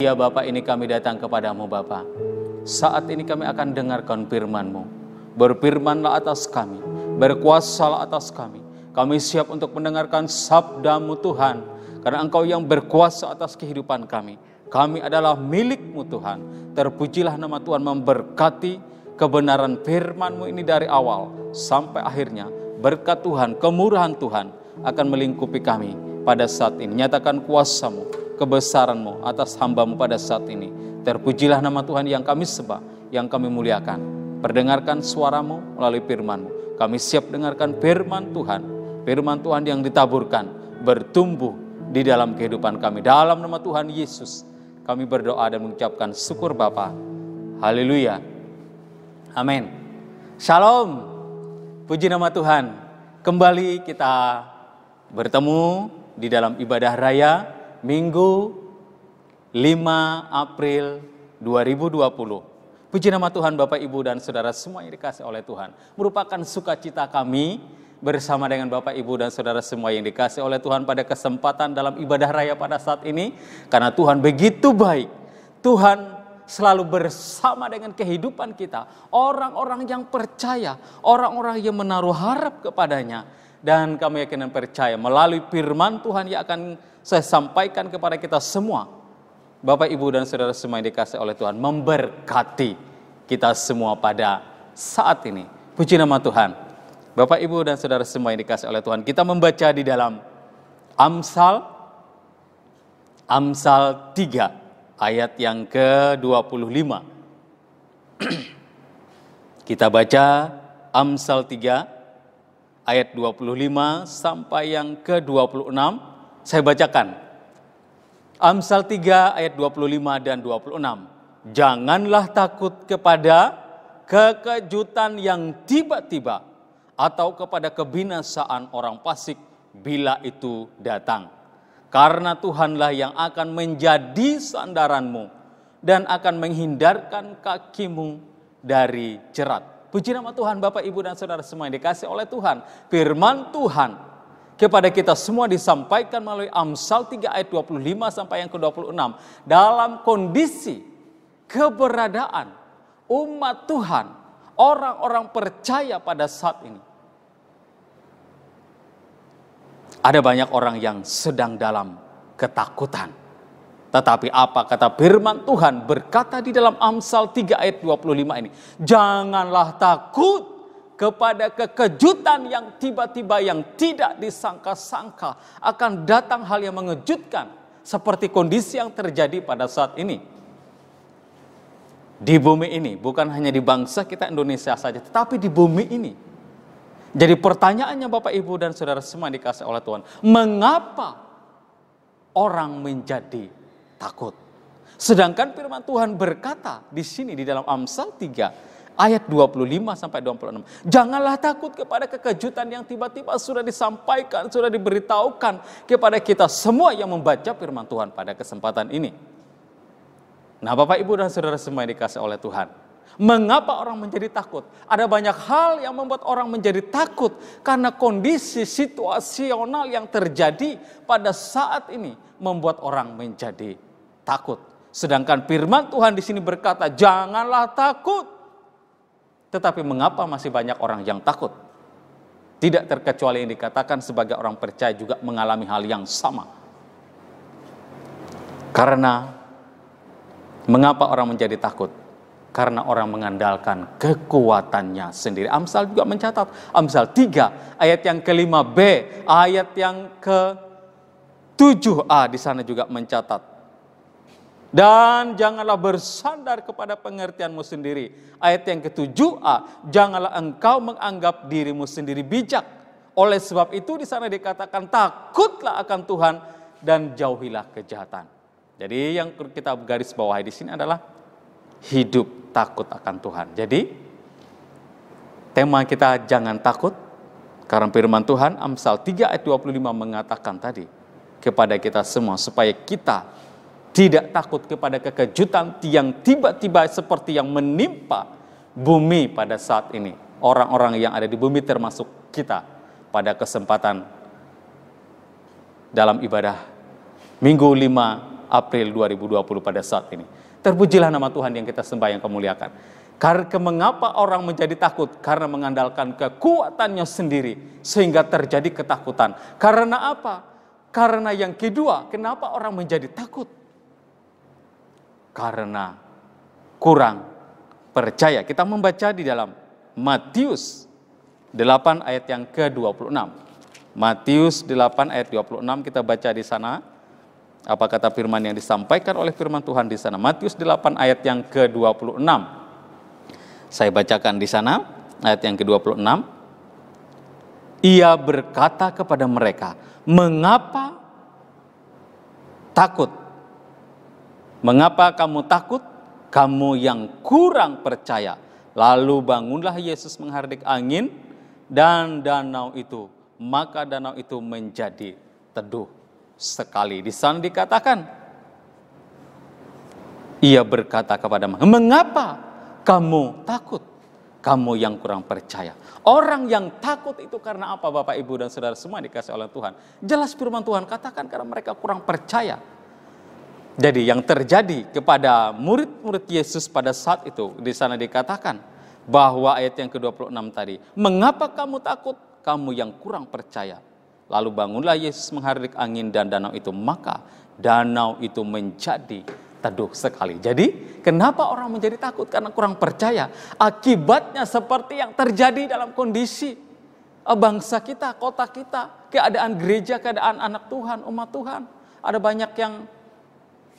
Ya Bapa, ini kami datang kepadamu Bapa. Saat ini kami akan dengarkan firman-Mu. Berfirmanlah atas kami, berkuasalah atas kami. Kami siap untuk mendengarkan sabda-Mu Tuhan, karena Engkau yang berkuasa atas kehidupan kami. Kami adalah milik-Mu Tuhan. Terpujilah nama Tuhan, memberkati kebenaran firman-Mu ini dari awal sampai akhirnya. Berkat Tuhan, kemurahan Tuhan akan melingkupi kami pada saat ini. Nyatakan kuasa-Mu, kebesaran-Mu atas hamba-Mu pada saat ini. Terpujilah nama Tuhan yang kami sembah, yang kami muliakan. Perdengarkan suara-Mu melalui firman-Mu. Kami siap dengarkan firman Tuhan. Firman Tuhan yang ditaburkan, bertumbuh di dalam kehidupan kami. Dalam nama Tuhan Yesus, kami berdoa dan mengucapkan syukur Bapa. Haleluya. Amin. Shalom. Puji nama Tuhan. Kembali kita bertemu di dalam ibadah raya Minggu 5 April 2020. Puji nama Tuhan Bapak, Ibu, dan Saudara semua yang dikasih oleh Tuhan. Merupakan sukacita kami bersama dengan Bapak, Ibu, dan Saudara semua yang dikasih oleh Tuhan pada kesempatan dalam ibadah raya pada saat ini. Karena Tuhan begitu baik. Tuhan selalu bersama dengan kehidupan kita. Orang-orang yang percaya, orang-orang yang menaruh harap kepadanya. Dan kami yakin dan percaya melalui firman Tuhan yang akan saya sampaikan kepada kita semua. Bapak, Ibu, dan Saudara semua yang dikasih oleh Tuhan, memberkati kita semua pada saat ini. Puji nama Tuhan. Bapak, Ibu, dan Saudara semua yang dikasih oleh Tuhan, kita membaca di dalam Amsal 3 ayat yang ke-25. Kita baca Amsal 3 ayat 25 sampai yang ke-26. Saya bacakan. Amsal 3 ayat 25 dan 26. Janganlah takut kepada kekejutan yang tiba-tiba atau kepada kebinasaan orang fasik bila itu datang. Karena Tuhanlah yang akan menjadi sandaranmu dan akan menghindarkan kakimu dari jerat. Puji nama Tuhan Bapak, Ibu, dan Saudara semua yang dikasih oleh Tuhan. Firman Tuhan kepada kita semua disampaikan melalui Amsal 3 ayat 25 sampai yang ke-26. Dalam kondisi keberadaan umat Tuhan, orang-orang percaya pada saat ini. Ada banyak orang yang sedang dalam ketakutan. Tetapi apa kata firman Tuhan berkata di dalam Amsal 3 ayat 25 ini. Janganlah takut kepada kekejutan yang tiba-tiba yang tidak disangka-sangka. Akan datang hal yang mengejutkan. Seperti kondisi yang terjadi pada saat ini. Di bumi ini, bukan hanya di bangsa kita Indonesia saja, tetapi di bumi ini. Jadi pertanyaannya Bapak, Ibu, dan Saudara semua dikasih oleh Tuhan. Mengapa orang menjadi takut? Sedangkan firman Tuhan berkata di sini di dalam Amsal 3 ayat 25 sampai 26. Janganlah takut kepada kekejutan yang tiba-tiba sudah disampaikan, sudah diberitahukan kepada kita semua yang membaca firman Tuhan pada kesempatan ini. Nah Bapak, Ibu, dan Saudara semua yang dikasih oleh Tuhan. Mengapa orang menjadi takut? Ada banyak hal yang membuat orang menjadi takut karena kondisi situasional yang terjadi pada saat ini membuat orang menjadi takut. Sedangkan firman Tuhan di sini berkata, janganlah takut. Tetapi mengapa masih banyak orang yang takut? Tidak terkecuali yang dikatakan sebagai orang percaya juga mengalami hal yang sama. Karena mengapa orang menjadi takut? Karena orang mengandalkan kekuatannya sendiri. Amsal juga mencatat. Amsal 3 ayat yang ke-5b, ayat yang ke-7a di sana juga mencatat. Dan janganlah bersandar kepada pengertianmu sendiri. Ayat yang ke-7a, janganlah engkau menganggap dirimu sendiri bijak. Oleh sebab itu di sana dikatakan takutlah akan Tuhan dan jauhilah kejahatan. Jadi yang kita garis bawahi di sini adalah hidup takut akan Tuhan. Jadi tema kita jangan takut. Karena firman Tuhan Amsal 3 ayat 25 mengatakan tadi kepada kita semua supaya kita tidak takut kepada kekejutan yang tiba-tiba seperti yang menimpa bumi pada saat ini. Orang-orang yang ada di bumi termasuk kita pada kesempatan dalam ibadah Minggu 5 April 2020 pada saat ini. Terpujilah nama Tuhan yang kita sembah, yang kemuliakan. Karena mengapa orang menjadi takut? Karena mengandalkan kekuatannya sendiri sehingga terjadi ketakutan. Karena apa? Karena yang kedua, kenapa orang menjadi takut? Karena kurang percaya. Kita membaca di dalam Matius 8 ayat yang ke-26. Matius 8 ayat 26 kita baca di sana. Apa kata firman yang disampaikan oleh firman Tuhan di sana? Matius 8 ayat yang ke-26. Saya bacakan di sana ayat yang ke-26. Ia berkata kepada mereka, "Mengapa takut? Mengapa kamu takut? Kamu yang kurang percaya." Lalu bangunlah Yesus menghardik angin dan danau itu. Maka danau itu menjadi teduh sekali. Di sana dikatakan, ia berkata kepada mereka, "Mengapa kamu takut? Kamu yang kurang percaya." Orang yang takut itu karena apa, Bapak, Ibu, dan Saudara semua dikasih oleh Tuhan? Jelas firman Tuhan katakan karena mereka kurang percaya. Jadi yang terjadi kepada murid-murid Yesus pada saat itu, di sana dikatakan bahwa ayat yang ke-26 tadi, "Mengapa kamu takut? Kamu yang kurang percaya." Lalu bangunlah Yesus menghardik angin dan danau itu, maka danau itu menjadi teduh sekali. Jadi kenapa orang menjadi takut? Karena kurang percaya. Akibatnya seperti yang terjadi dalam kondisi bangsa kita, kota kita, keadaan gereja, keadaan anak Tuhan, umat Tuhan. Ada banyak yang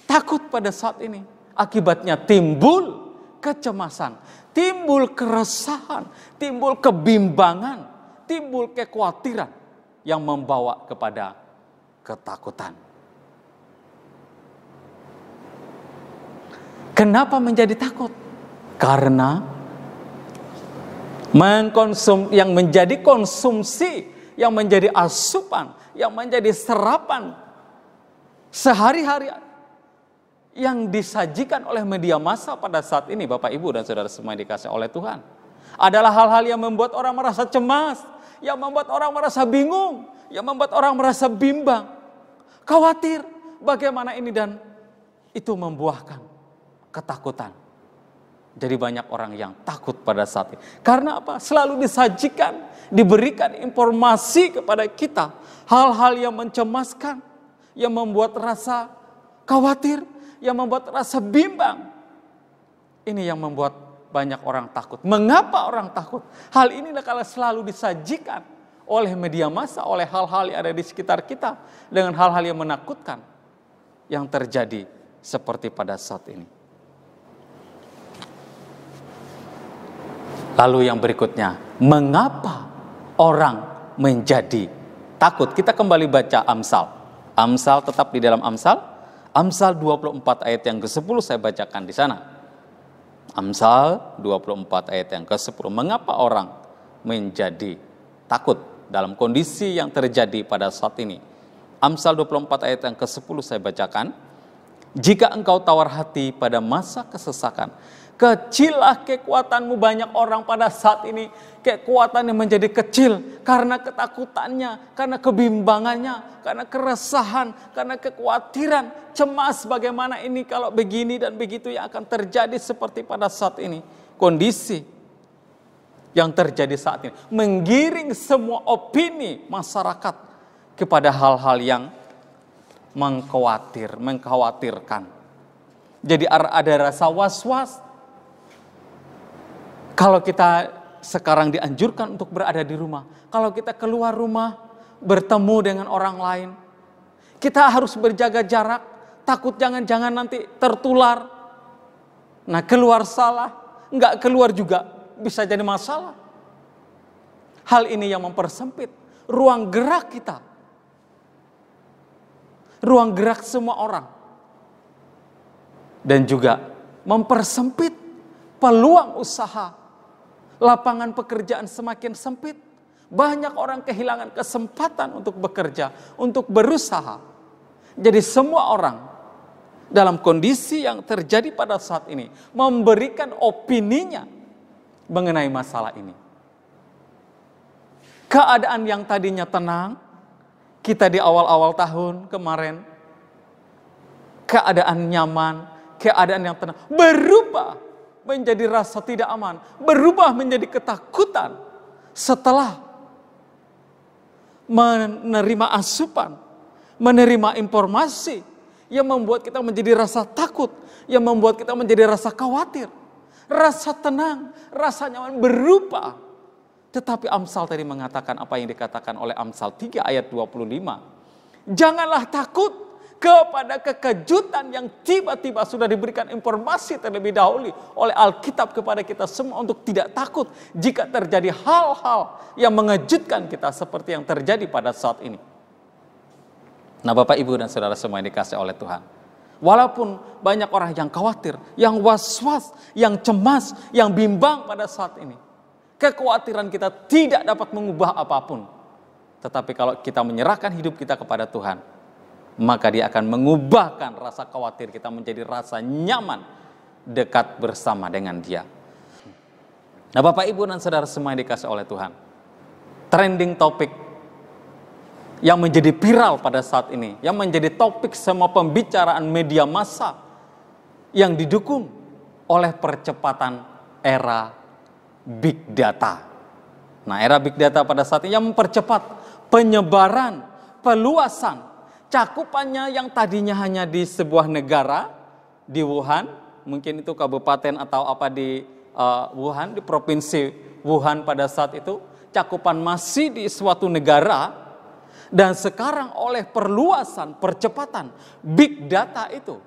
takut pada saat ini. Akibatnya timbul kecemasan, timbul keresahan, timbul kebimbangan, timbul kekhawatiran yang membawa kepada ketakutan. Kenapa menjadi takut? Karena yang menjadi konsumsi, yang menjadi asupan, yang menjadi serapan sehari-hari yang disajikan oleh media massa pada saat ini, Bapak, Ibu, dan Saudara semua yang dikasih oleh Tuhan, adalah hal-hal yang membuat orang merasa cemas, yang membuat orang merasa bingung, yang membuat orang merasa bimbang, khawatir bagaimana ini, dan itu membuahkan ketakutan. Jadi banyak orang yang takut pada saat ini. Karena apa? Selalu disajikan, diberikan informasi kepada kita, hal-hal yang mencemaskan, yang membuat rasa khawatir, yang membuat rasa bimbang. Ini yang membuat banyak orang takut. Mengapa orang takut? Hal inilah kalau selalu disajikan oleh media massa, oleh hal-hal yang ada di sekitar kita, dengan hal-hal yang menakutkan yang terjadi seperti pada saat ini. Lalu yang berikutnya, mengapa orang menjadi takut? Kita kembali baca Amsal. Amsal, tetap di dalam Amsal. Amsal 24 ayat yang ke-10 saya bacakan di sana. Amsal 24 ayat yang ke-10. Mengapa orang menjadi takut dalam kondisi yang terjadi pada saat ini? Amsal 24 ayat yang ke-10 saya bacakan. Jika engkau tawar hati pada masa kesesakan, kecillah kekuatanmu. Banyak orang pada saat ini kekuatannya menjadi kecil karena ketakutannya, karena kebimbangannya, karena keresahan, karena kekhawatiran, cemas bagaimana ini kalau begini dan begitu yang akan terjadi seperti pada saat ini. Kondisi yang terjadi saat ini menggiring semua opini masyarakat kepada hal-hal yang mengkhawatirkan. Jadi ada rasa was-was. Kalau kita sekarang dianjurkan untuk berada di rumah, kalau kita keluar rumah bertemu dengan orang lain, kita harus berjaga jarak, takut jangan-jangan nanti tertular. Nah, keluar salah, nggak keluar juga bisa jadi masalah. Hal ini yang mempersempit ruang gerak kita, ruang gerak semua orang, dan juga mempersempit peluang usaha. Lapangan pekerjaan semakin sempit. Banyak orang kehilangan kesempatan untuk bekerja, untuk berusaha. Jadi semua orang dalam kondisi yang terjadi pada saat ini memberikan opininya mengenai masalah ini. Keadaan yang tadinya tenang, kita di awal-awal tahun kemarin keadaan nyaman, keadaan yang tenang, berubah menjadi rasa tidak aman, berubah menjadi ketakutan setelah menerima asupan, menerima informasi yang membuat kita menjadi rasa takut, yang membuat kita menjadi rasa khawatir, rasa tenang, rasa nyaman berubah. Tetapi Amsal tadi mengatakan apa yang dikatakan oleh Amsal 3 ayat 25. Janganlah takut kepada kekejutan yang tiba-tiba sudah diberikan informasi terlebih dahulu oleh Alkitab kepada kita semua untuk tidak takut jika terjadi hal-hal yang mengejutkan kita seperti yang terjadi pada saat ini. Nah, Bapak, Ibu, dan saudara semua yang dikasihi oleh Tuhan. Walaupun banyak orang yang khawatir, yang was-was, yang cemas, yang bimbang pada saat ini. Kekhawatiran kita tidak dapat mengubah apapun. Tetapi kalau kita menyerahkan hidup kita kepada Tuhan, maka Dia akan mengubahkan rasa khawatir kita menjadi rasa nyaman dekat bersama dengan Dia. Nah, Bapak, Ibu, dan saudara semua yang dikasihi oleh Tuhan. Trending topik yang menjadi viral pada saat ini, yang menjadi topik semua pembicaraan media massa yang didukung oleh percepatan era Big Data. Nah, era Big Data pada saat ini yang mempercepat penyebaran, peluasan, cakupannya yang tadinya hanya di sebuah negara, di Wuhan, mungkin itu kabupaten atau apa di Wuhan, di provinsi Wuhan pada saat itu, cakupan masih di suatu negara, dan sekarang oleh perluasan, percepatan Big Data itu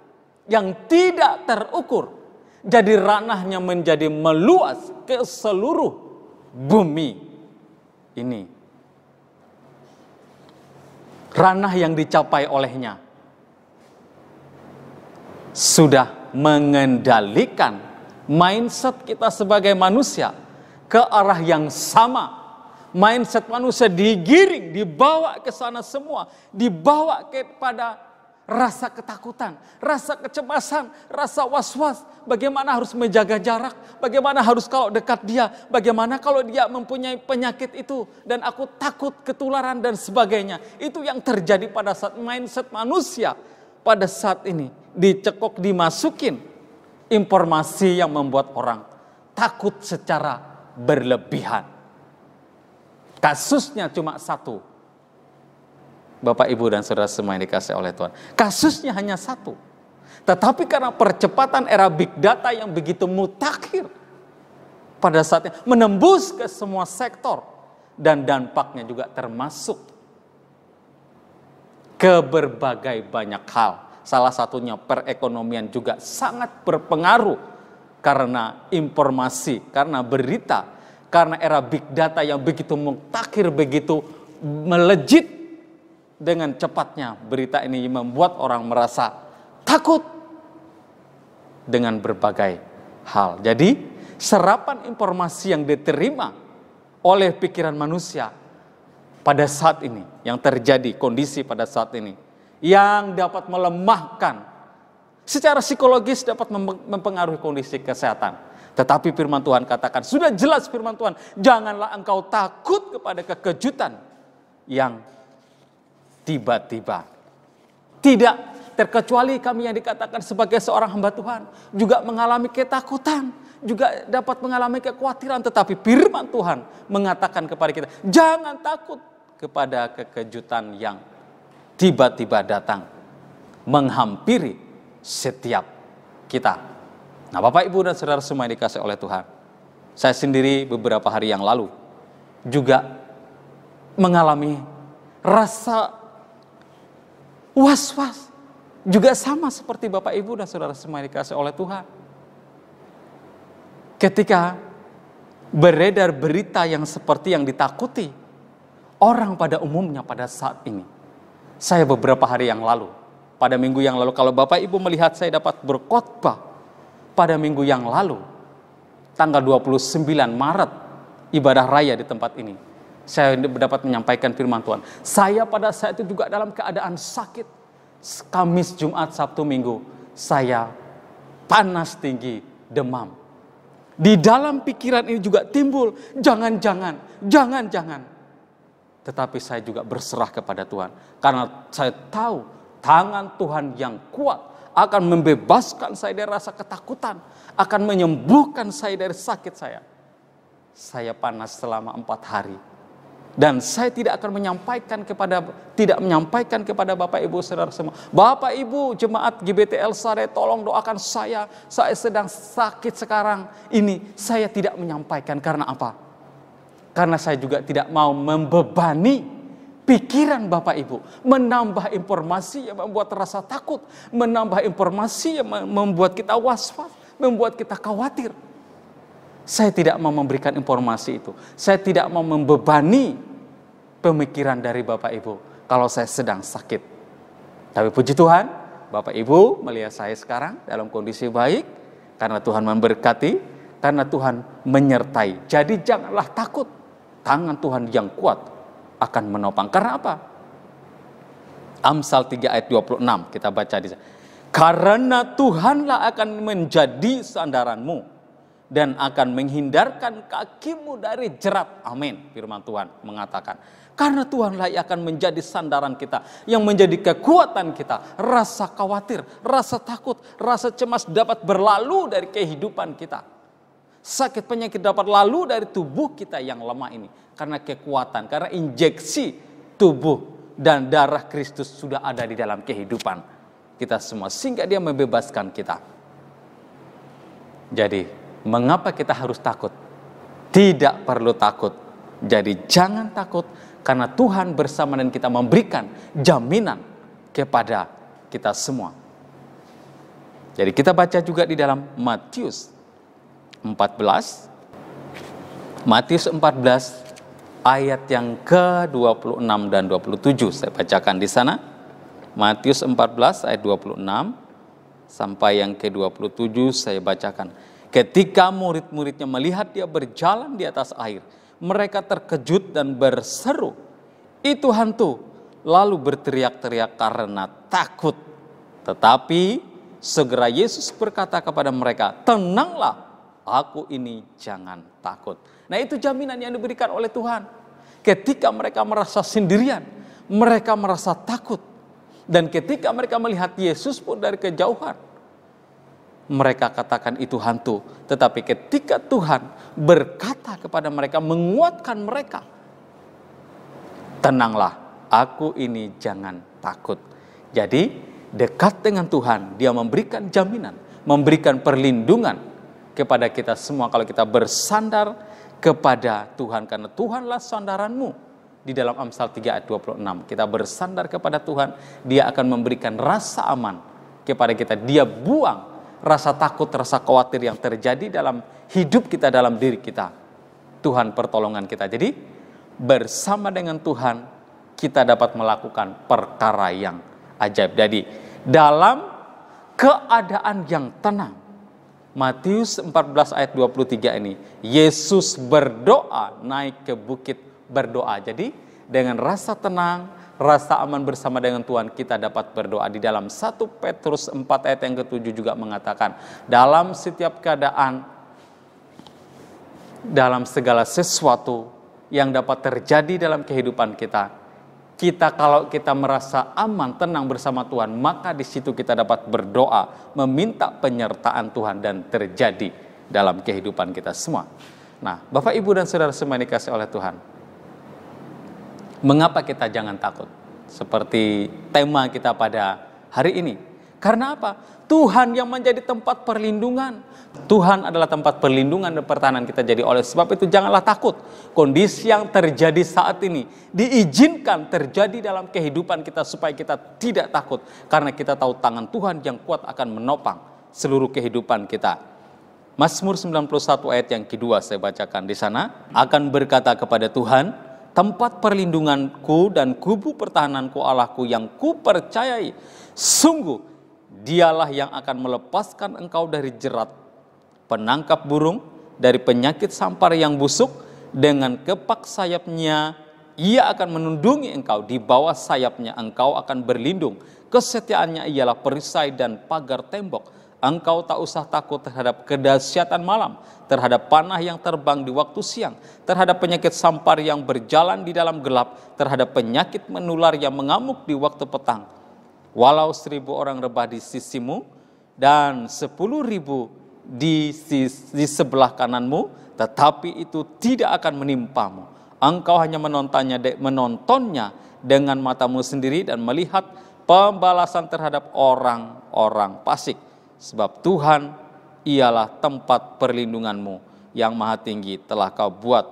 yang tidak terukur, jadi ranahnya menjadi meluas ke seluruh bumi ini. Ranah yang dicapai olehnya sudah mengendalikan mindset kita sebagai manusia ke arah yang sama. Mindset manusia digiring, dibawa ke sana semua, dibawa kepada rasa ketakutan, rasa kecemasan, rasa was-was. Bagaimana harus menjaga jarak, bagaimana harus kalau dekat dia, bagaimana kalau dia mempunyai penyakit itu, dan aku takut ketularan dan sebagainya. Itu yang terjadi pada saat mindset manusia pada saat ini dicekok, dimasukin informasi yang membuat orang takut secara berlebihan. Kasusnya cuma satu, Bapak, Ibu, dan saudara semua yang dikasihi oleh Tuhan. Kasusnya hanya satu. Tetapi karena percepatan era Big Data yang begitu mutakhir pada saatnya menembus ke semua sektor, dan dampaknya juga termasuk ke berbagai banyak hal. Salah satunya perekonomian juga sangat berpengaruh karena informasi, karena berita, karena era Big Data yang begitu mutakhir, begitu melejit. Dengan cepatnya berita ini membuat orang merasa takut dengan berbagai hal. Jadi serapan informasi yang diterima oleh pikiran manusia pada saat ini, yang terjadi kondisi pada saat ini, yang dapat melemahkan secara psikologis, dapat mempengaruhi kondisi kesehatan. Tetapi firman Tuhan katakan, sudah jelas firman Tuhan, janganlah engkau takut kepada kekejutan yang tiba-tiba. Tidak terkecuali kami yang dikatakan sebagai seorang hamba Tuhan juga mengalami ketakutan, juga dapat mengalami kekhawatiran. Tetapi firman Tuhan mengatakan kepada kita, jangan takut kepada kekejutan yang tiba-tiba datang menghampiri setiap kita. Nah, Bapak, Ibu, dan saudara semua yang dikasihi oleh Tuhan, saya sendiri beberapa hari yang lalu juga mengalami rasa was-was, juga sama seperti Bapak, Ibu, dan saudara semua yang dikasihi oleh Tuhan. Ketika beredar berita yang seperti yang ditakuti orang pada umumnya pada saat ini. Saya beberapa hari yang lalu, pada minggu yang lalu, kalau Bapak, Ibu melihat saya dapat berkhotbah pada minggu yang lalu, tanggal 29 Maret, ibadah raya di tempat ini. Saya dapat menyampaikan firman Tuhan. Saya pada saat itu juga dalam keadaan sakit. Kamis, Jumat, Sabtu, Minggu, saya panas tinggi, demam. Di dalam pikiran ini juga timbul, jangan-jangan. Tetapi saya juga berserah kepada Tuhan. Karena saya tahu tangan Tuhan yang kuat akan membebaskan saya dari rasa ketakutan, akan menyembuhkan saya dari sakit saya. Saya panas selama 4 hari. Dan saya tidak menyampaikan kepada Bapak Ibu Saudara semua. Bapak Ibu jemaat GBTL Sare, tolong doakan saya sedang sakit sekarang ini. Saya tidak menyampaikan karena apa? Karena saya juga tidak mau membebani pikiran Bapak Ibu, menambah informasi yang membuat rasa takut, menambah informasi yang membuat kita was-was, membuat kita khawatir. Saya tidak mau memberikan informasi itu. Saya tidak mau membebani pemikiran dari Bapak Ibu kalau saya sedang sakit. Tapi puji Tuhan, Bapak Ibu melihat saya sekarang dalam kondisi baik karena Tuhan memberkati, karena Tuhan menyertai. Jadi janganlah takut. Tangan Tuhan yang kuat akan menopang. Karena apa? Amsal 3 ayat 26 kita baca di sana. Karena Tuhanlah akan menjadi sandaranmu dan akan menghindarkan kakimu dari jerat. Amin. Firman Tuhan mengatakan. Karena Tuhanlah yang akan menjadi sandaran kita, yang menjadi kekuatan kita. Rasa khawatir, rasa takut, rasa cemas dapat berlalu dari kehidupan kita. Sakit penyakit dapat lalu dari tubuh kita yang lemah ini. Karena kekuatan, karena injeksi tubuh dan darah Kristus sudah ada di dalam kehidupan kita semua. Sehingga dia membebaskan kita. Jadi, mengapa kita harus takut? Tidak perlu takut. Jadi jangan takut karena Tuhan bersama dengan kita memberikan jaminan kepada kita semua. Jadi kita baca juga di dalam Matius 14. Matius 14 ayat yang ke-26 dan 27 saya bacakan di sana. Matius 14 ayat 26 sampai yang ke-27 saya bacakan. Ketika murid-muridnya melihat dia berjalan di atas air, mereka terkejut dan berseru, "Itu hantu!" Lalu berteriak-teriak karena takut. Tetapi segera Yesus berkata kepada mereka, "Tenanglah, aku ini, jangan takut." Nah, itu jaminan yang diberikan oleh Tuhan. Ketika mereka merasa sendirian, mereka merasa takut. Dan ketika mereka melihat Yesus pun dari kejauhan, mereka katakan itu hantu. Tetapi ketika Tuhan berkata kepada mereka, menguatkan mereka, "Tenanglah, aku ini, jangan takut." Jadi dekat dengan Tuhan, dia memberikan jaminan, memberikan perlindungan kepada kita semua kalau kita bersandar kepada Tuhan. Karena Tuhanlah sandaranmu. Di dalam Amsal 3 ayat 26, kita bersandar kepada Tuhan, dia akan memberikan rasa aman kepada kita. Dia buang rasa takut, rasa khawatir yang terjadi dalam hidup kita, dalam diri kita. Tuhan pertolongan kita. Jadi bersama dengan Tuhan kita dapat melakukan perkara yang ajaib. Jadi dalam keadaan yang tenang, Matius 14 ayat 23 ini, Yesus berdoa naik ke bukit berdoa. Jadi dengan rasa tenang, rasa aman bersama dengan Tuhan kita dapat berdoa. Di dalam 1 Petrus 4 ayat yang ke-7 juga mengatakan, dalam setiap keadaan, dalam segala sesuatu yang dapat terjadi dalam kehidupan kita, kalau kita merasa aman, tenang bersama Tuhan, maka di situ kita dapat berdoa, meminta penyertaan Tuhan dan terjadi dalam kehidupan kita semua. Nah, Bapak, Ibu, dan Saudara semua dikasih oleh Tuhan, mengapa kita jangan takut? Seperti tema kita pada hari ini. Karena apa? Tuhan yang menjadi tempat perlindungan. Tuhan adalah tempat perlindungan dan pertahanan kita. Jadi oleh sebab itu janganlah takut. Kondisi yang terjadi saat ini diizinkan terjadi dalam kehidupan kita supaya kita tidak takut. Karena kita tahu tangan Tuhan yang kuat akan menopang seluruh kehidupan kita. Mazmur 91 ayat yang kedua saya bacakan di sana. Akan berkata kepada Tuhan, tempat perlindunganku dan kubu pertahananku Allahku yang ku percayai. Sungguh dialah yang akan melepaskan engkau dari jerat penangkap burung, dari penyakit sampar yang busuk. Dengan kepak sayapnya ia akan menundungi engkau, di bawah sayapnya engkau akan berlindung. Kesetiaannya ialah perisai dan pagar tembok. Engkau tak usah takut terhadap kedahsyatan malam, terhadap panah yang terbang di waktu siang, terhadap penyakit sampar yang berjalan di dalam gelap, terhadap penyakit menular yang mengamuk di waktu petang. Walau 1.000 orang rebah di sisimu dan 10.000 di sebelah kananmu, tetapi itu tidak akan menimpamu. Engkau hanya menontonnya dengan matamu sendiri dan melihat pembalasan terhadap orang-orang fasik. Sebab Tuhan ialah tempat perlindunganmu, yang maha tinggi telah kau buat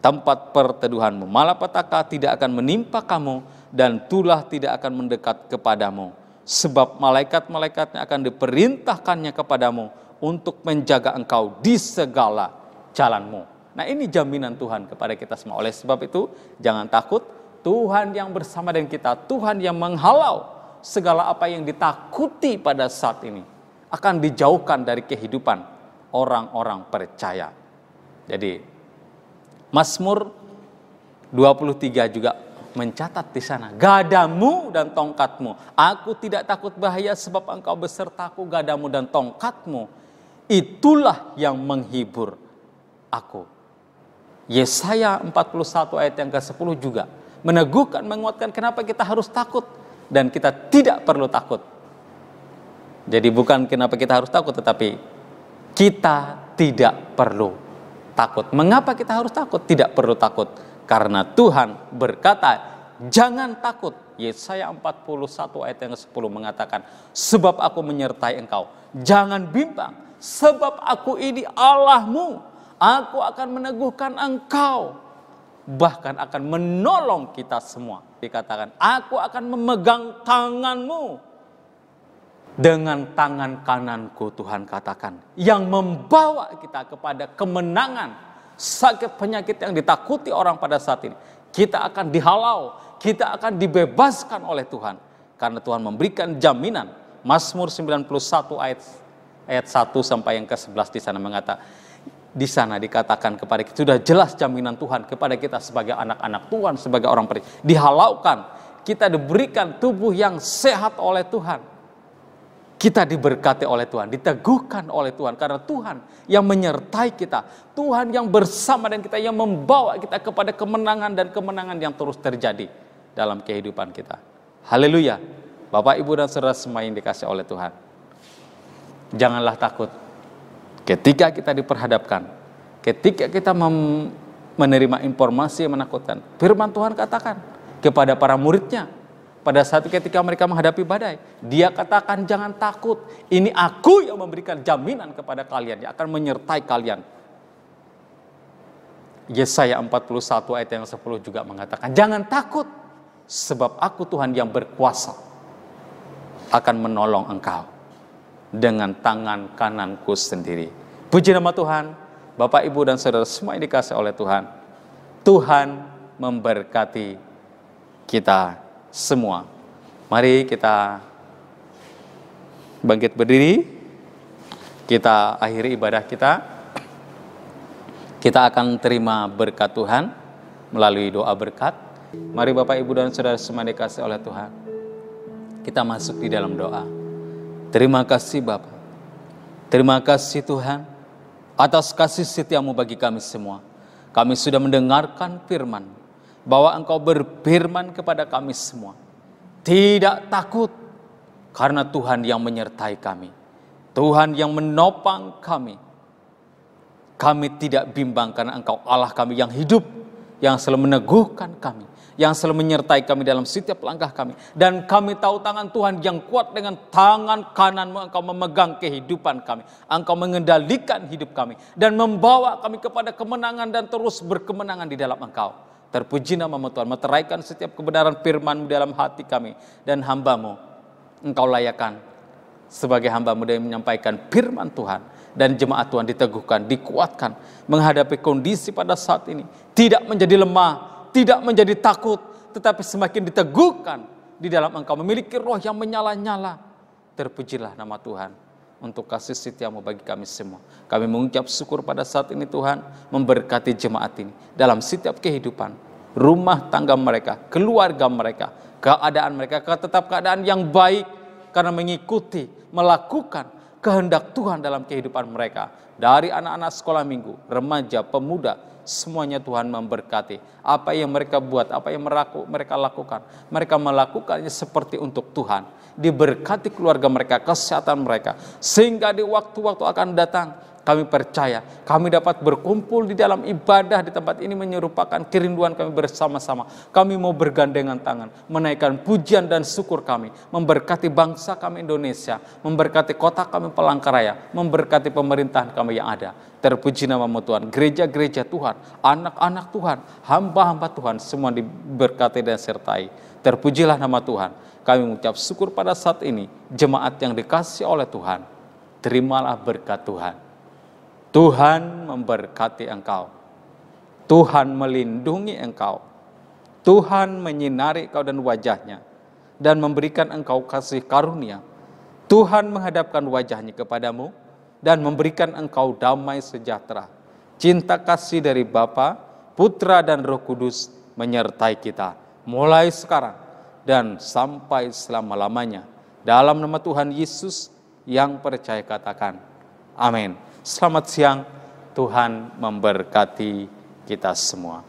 tempat perteduhanmu. Malapetaka tidak akan menimpa kamu, dan tulah tidak akan mendekat kepadamu. Sebab malaikat-malaikatnya akan diperintahkannya kepadamu untuk menjaga engkau di segala jalanmu. Nah, ini jaminan Tuhan kepada kita semua. Oleh sebab itu, jangan takut. Tuhan yang bersama dengan kita, Tuhan yang menghalau segala apa yang ditakuti pada saat ini akan dijauhkan dari kehidupan orang-orang percaya. Jadi, Mazmur 23 juga mencatat di sana, gadamu dan tongkatmu, aku tidak takut bahaya sebab engkau besertaku, gadamu dan tongkatmu, itulah yang menghibur aku. Yesaya 41 ayat yang ke-10 juga meneguhkan, menguatkan kenapa kita harus takut dan kita tidak perlu takut. Jadi bukan kenapa kita harus takut, tetapi kita tidak perlu takut. Mengapa kita harus takut? Tidak perlu takut. Karena Tuhan berkata, jangan takut. Yesaya 41 ayat yang ke-10 mengatakan, sebab aku menyertai engkau. Jangan bimbang, sebab aku ini Allahmu. Aku akan meneguhkan engkau. Bahkan akan menolong kita semua. Dikatakan, aku akan memegang tanganmu. Dengan tangan kananku, Tuhan katakan, yang membawa kita kepada kemenangan. Sakit penyakit yang ditakuti orang pada saat ini, kita akan dihalau, kita akan dibebaskan oleh Tuhan. Karena Tuhan memberikan jaminan. Mazmur 91 ayat 1 sampai yang ke-11 di sana mengatakan, di sana dikatakan kepada kita, sudah jelas jaminan Tuhan kepada kita sebagai anak-anak Tuhan, sebagai orang percaya. Dihalaukan, kita diberikan tubuh yang sehat oleh Tuhan. Kita diberkati oleh Tuhan, diteguhkan oleh Tuhan, karena Tuhan yang menyertai kita, Tuhan yang bersama dengan kita, yang membawa kita kepada kemenangan dan kemenangan yang terus terjadi dalam kehidupan kita. Haleluya. Bapak, Ibu, dan saudara semua yang dikasih oleh Tuhan, janganlah takut ketika kita diperhadapkan, ketika kita menerima informasi yang menakutkan. Firman Tuhan katakan kepada para muridnya, pada saat ketika mereka menghadapi badai, dia katakan, jangan takut, ini aku yang memberikan jaminan kepada kalian, yang akan menyertai kalian. Yesaya 41 ayat yang 10 juga mengatakan, jangan takut, sebab aku Tuhan yang berkuasa akan menolong engkau dengan tangan kananku sendiri. Puji nama Tuhan. Bapak, Ibu, dan saudara semua yang dikasih oleh Tuhan, Tuhan memberkati kita semua. Mari kita bangkit berdiri. Kita akhiri ibadah kita. Kita akan terima berkat Tuhan melalui doa berkat. Mari Bapak, Ibu, dan saudara semua dikasih oleh Tuhan, kita masuk di dalam doa. Terima kasih Bapa. Terima kasih Tuhan atas kasih setiamu bagi kami semua. Kami sudah mendengarkan firman, bahwa Engkau berfirman kepada kami semua, tidak takut, karena Tuhan yang menyertai kami, Tuhan yang menopang kami. Kami tidak bimbang karena Engkau Allah kami yang hidup, yang selalu meneguhkan kami, yang selalu menyertai kami dalam setiap langkah kami. Dan kami tahu tangan Tuhan yang kuat, dengan tangan kananmu Engkau memegang kehidupan kami. Engkau mengendalikan hidup kami dan membawa kami kepada kemenangan dan terus berkemenangan di dalam Engkau. Terpuji nama-Mu Tuhan, meteraikan setiap kebenaran firman-Mu dalam hati kami. Dan hamba-Mu, Engkau layakkan sebagai hamba-Mu yang menyampaikan firman Tuhan. Dan jemaat Tuhan diteguhkan, dikuatkan, menghadapi kondisi pada saat ini. Tidak menjadi lemah, tidak menjadi takut, tetapi semakin diteguhkan di dalam Engkau, memiliki roh yang menyala-nyala. Terpujilah nama Tuhan untuk kasih setia-Mu bagi kami semua. Kami mengucap syukur pada saat ini Tuhan, memberkati jemaat ini dalam setiap kehidupan, rumah tangga mereka, keluarga mereka, keadaan mereka, tetap keadaan yang baik, karena mengikuti, melakukan kehendak Tuhan dalam kehidupan mereka. Dari anak-anak sekolah minggu, remaja, pemuda, semuanya Tuhan memberkati. Apa yang mereka buat, apa yang mereka lakukan, mereka melakukannya seperti untuk Tuhan. Diberkati keluarga mereka, kesehatan mereka, sehingga di waktu-waktu akan datang, kami percaya kami dapat berkumpul di dalam ibadah di tempat ini menyerupakan kerinduan kami bersama-sama. Kami mau bergandengan tangan, menaikkan pujian dan syukur kami, memberkati bangsa kami Indonesia, memberkati kota kami Palangkaraya, memberkati pemerintahan kami yang ada. Terpuji nama-Mu Tuhan, gereja-gereja Tuhan, anak-anak Tuhan, hamba-hamba Tuhan, semua diberkati dan sertai. Terpujilah nama Tuhan. Kami mengucap syukur pada saat ini, jemaat yang dikasihi oleh Tuhan. Terimalah berkat Tuhan. Tuhan memberkati engkau. Tuhan melindungi engkau. Tuhan menyinari engkau dan wajahnya, dan memberikan engkau kasih karunia. Tuhan menghadapkan wajahnya kepadamu, dan memberikan engkau damai sejahtera. Cinta kasih dari Bapa, Putra, dan Roh Kudus menyertai kita, mulai sekarang dan sampai selama-lamanya. Dalam nama Tuhan Yesus yang percaya katakan, amin. Selamat siang, Tuhan memberkati kita semua.